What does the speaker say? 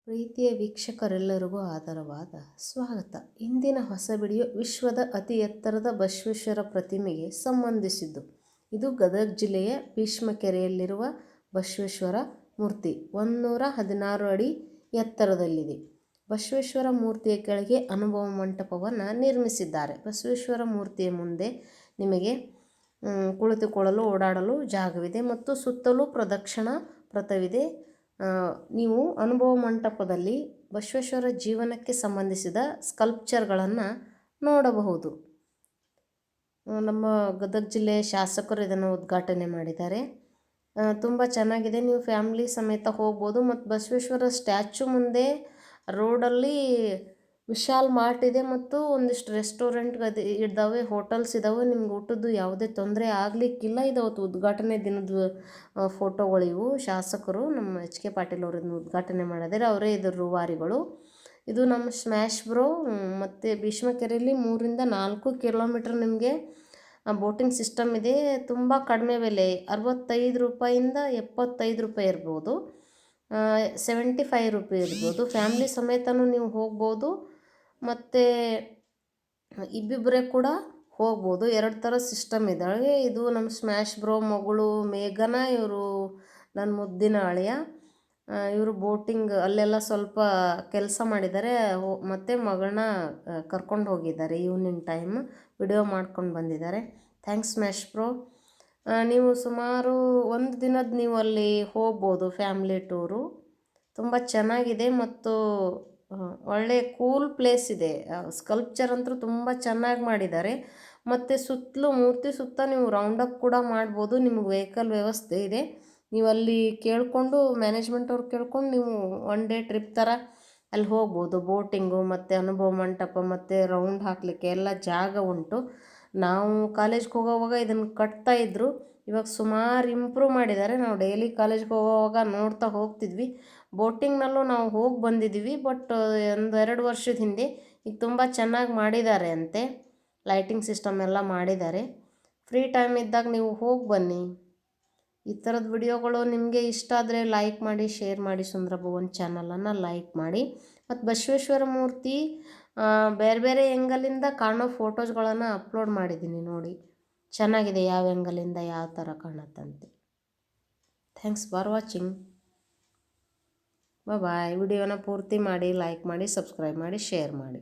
ಪ್ರೀತಿಯ ವೀಕ್ಷಕರೆಲ್ಲರಿಗೂ ಆದರವಾದ ಸ್ವಾಗತ. ಇಂದಿನ ಹೊಸ ವಿಡಿಯೋ ವಿಶ್ವದ ಅತಿ ಎತ್ತರದ ಬಸವೇಶ್ವರ ಪ್ರತಿಮೆಗೆ ಸಂಬಂಧಿಸಿದ್ದು. ಇದು ಗದಗ ಜಿಲ್ಲೆಯ ಭೀಷ್ಮಕೆರೆಯಲ್ಲಿರುವ ಬಸವೇಶ್ವರ ಮೂರ್ತಿ 116 ಅಡಿ ಎತ್ತರದಲ್ಲಿದೆ. ಬಸವೇಶ್ವರ ಮೂರ್ತಿಯ ಕೆಳಗೆ ಅನುಭವ ಮಂಟಪವನ್ನು ನಿರ್ಮಿಸಿದ್ದಾರೆ. ಬಸವೇಶ್ವರ ಮೂರ್ತಿಯ ಮುಂದೆ ನಿಮಗೆ ಕುಳಿತುಕೊಳ್ಳಲು ಓಡಾಡಲು ಜಾಗವಿದೆ ಮತ್ತು ಸುತ್ತಲೂ ಪ್ರದಕ್ಷಿಣಾ ಪಥವಿದೆ. ನೀವು ಅನುಭವ ಮಂಟಪದಲ್ಲಿ ಬಸವೇಶ್ವರ ಜೀವನಕ್ಕೆ ಸಂಬಂಧಿಸಿದ ಸ್ಕಲ್ಪ್ಚರ್ಗಳನ್ನು ನೋಡಬಹುದು. ನಮ್ಮ ಗದಗ ಜಿಲ್ಲೆಯ ಶಾಸಕರು ಇದನ್ನು ಉದ್ಘಾಟನೆ ಮಾಡಿದ್ದಾರೆ. ತುಂಬ ಚೆನ್ನಾಗಿದೆ. ನೀವು ಫ್ಯಾಮಿಲಿ ಸಮೇತ ಹೋಗ್ಬೋದು. ಮತ್ತು ಬಸವೇಶ್ವರ ಸ್ಟ್ಯಾಚು ಮುಂದೆ ರೋಡಲ್ಲಿ ವಿಶಾಲ್ ಮಾರ್ಟ್ ಇದೆ ಮತ್ತು ಒಂದಿಷ್ಟು ರೆಸ್ಟೋರೆಂಟ್ ಇದ್ದಾವೆ, ಹೋಟೆಲ್ಸ್ ಇದ್ದಾವೆ. ನಿಮ್ಗೆ ಊಟದ್ದು ಯಾವುದೇ ತೊಂದರೆ ಆಗಲಿಕ್ಕಿಲ್ಲ. ಇದವತ್ತು ಉದ್ಘಾಟನೆ ದಿನದ ಫೋಟೋಗಳಿವು. ಶಾಸಕರು ನಮ್ಮ HK ಪಾಟೀಲ್ ಅವರು ಇದನ್ನು ಉದ್ಘಾಟನೆ ಮಾಡಿದ್ದಾರೆ. ಅವರೇ ಇದರ ರೂವಾರಿಗಳು. ಇದು ನಮ್ಮ ಸ್ಮ್ಯಾಶ್ ಬ್ರೋ ಮತ್ತು ಭೀಷ್ಮಕೆರೆಯಲ್ಲಿ 3 ರಿಂದ 4 ಕಿಲೋಮೀಟ್ರ್ ನಿಮಗೆ ಬೋಟಿಂಗ್ ಸಿಸ್ಟಮ್ ಇದೆ. ತುಂಬ ಕಡಿಮೆ ಬೆಲೆ, 65 ರೂಪಾಯಿಂದ 75 ರೂಪಾಯಿ ಇರ್ಬೋದು, 75 ರೂಪಾಯಿ ಇರ್ಬೋದು. ಫ್ಯಾಮ್ಲಿ ಸಮೇತನೂ ನೀವು ಹೋಗ್ಬೋದು ಮತ್ತು ಇಬ್ಬಿಬ್ಬರೇ ಕೂಡ ಹೋಗ್ಬೋದು. 2 ಥರ ಸಿಸ್ಟಮ್ ಇದ್ದಾವೆ. ಇದು ನಮ್ಮ ಸ್ಮ್ಯಾಶ್ ಬ್ರೋ ಮಗಳು ಮೇಘನ, ಇವರು ನನ್ನ ಮುದ್ದಿನ ಅಳಿಯ. ಇವರು ಬೋಟಿಂಗ್ ಅಲ್ಲೆಲ್ಲ ಸ್ವಲ್ಪ ಕೆಲಸ ಮಾಡಿದ್ದಾರೆ ಮತ್ತು ಮಗಳನ್ನ ಕರ್ಕೊಂಡು ಹೋಗಿದ್ದಾರೆ. ಈವ್ನಿಂಗ್ ಟೈಮ್ ವಿಡಿಯೋ ಮಾಡ್ಕೊಂಡು ಬಂದಿದ್ದಾರೆ. Thanks smash bro. ನೀವು ಸುಮಾರು 1 ದಿನದ ನೀವು ಅಲ್ಲಿ ಹೋಗ್ಬೋದು. ಫ್ಯಾಮ್ಲಿ ಟೂರು ತುಂಬ ಚೆನ್ನಾಗಿದೆ ಮತ್ತು ಒಳ್ಳೆ ಕೂಲ್ ಪ್ಲೇಸ್ ಇದೆ. ಸ್ಕಲ್ಪ್ಚರ್ ಅಂತೂ ತುಂಬ ಚೆನ್ನಾಗಿ ಮಾಡಿದ್ದಾರೆ. ಮತ್ತು ಸುತ್ತಲೂ ಮೂರ್ತಿ ಸುತ್ತ ನೀವು ರೌಂಡಪ್ ಕೂಡ ಮಾಡ್ಬೋದು. ನಿಮ್ಗೆ ವೆಹಿಕಲ್ ವ್ಯವಸ್ಥೆ ಇದೆ. ನೀವು ಅಲ್ಲಿ ಕೇಳಿಕೊಂಡು ಮ್ಯಾನೇಜ್ಮೆಂಟ್ ಅವ್ರು ಕೇಳ್ಕೊಂಡು ನೀವು 1 ಡೇ ಟ್ರಿಪ್ ಥರ ಅಲ್ಲಿ ಹೋಗ್ಬೋದು. ಬೋಟಿಂಗು ಮತ್ತು ಅನುಭವ ಮಂಟಪ ಮತ್ತು ರೌಂಡ್ ಹಾಕಲಿಕ್ಕೆ ಎಲ್ಲ ಜಾಗ ಉಂಟು. ನಾವು ಕಾಲೇಜ್ಗೆ ಹೋಗೋವಾಗ ಇದನ್ನು ಕಟ್ತಾಯಿದ್ರು. ಇವಾಗ ಸುಮಾರು ಇಂಪ್ರೂವ್ ಮಾಡಿದ್ದಾರೆ. ನಾವು ಡೈಲಿ ಕಾಲೇಜ್ಗೆ ಹೋಗೋವಾಗ ನೋಡ್ತಾ ಹೋಗ್ತಿದ್ವಿ. ಬೋಟಿಂಗ್ನಲ್ಲೂ ನಾವು ಹೋಗಿ ಬಂದಿದ್ದೀವಿ. ಬಟ್ 1-2 ವರ್ಷದ ಹಿಂದೆ. ಈಗ ತುಂಬ ಚೆನ್ನಾಗಿ ಮಾಡಿದ್ದಾರೆ ಅಂತೆ. ಲೈಟಿಂಗ್ ಸಿಸ್ಟಮ್ ಎಲ್ಲ ಮಾಡಿದ್ದಾರೆ. ಫ್ರೀ ಟೈಮ್ ಇದ್ದಾಗ ನೀವು ಹೋಗಿ ಬನ್ನಿ. ಈ ಥರದ ವಿಡಿಯೋಗಳು ನಿಮಗೆ ಇಷ್ಟ ಆದರೆ ಲೈಕ್ ಮಾಡಿ, ಶೇರ್ ಮಾಡಿ. ಸುಂದರಭುವನ್ ಚಾನಲನ್ನು ಲೈಕ್ ಮಾಡಿ. ಮತ್ತು ಬಸವೇಶ್ವರ ಮೂರ್ತಿ ಬೇರೆ ಬೇರೆ ಆ್ಯಂಗಲಿಂದ ಕಾಣೋ ಫೋಟೋಸ್ಗಳನ್ನು ಅಪ್ಲೋಡ್ ಮಾಡಿದ್ದೀನಿ ನೋಡಿ. ಚೆನ್ನಾಗಿದೆ ಯಾವ ಆ್ಯಂಗಲಿಂದ ಯಾವ ಥರ ಕಾಣುತ್ತಂತೆ. Thanks for watching. ಬಾಯ್. ವಿಡಿಯೋನ ಪೂರ್ತಿ ಮಾಡಿ, ಲೈಕ್ ಮಾಡಿ, ಸಬ್ಸ್ಕ್ರೈಬ್ ಮಾಡಿ, ಶೇರ್ ಮಾಡಿ.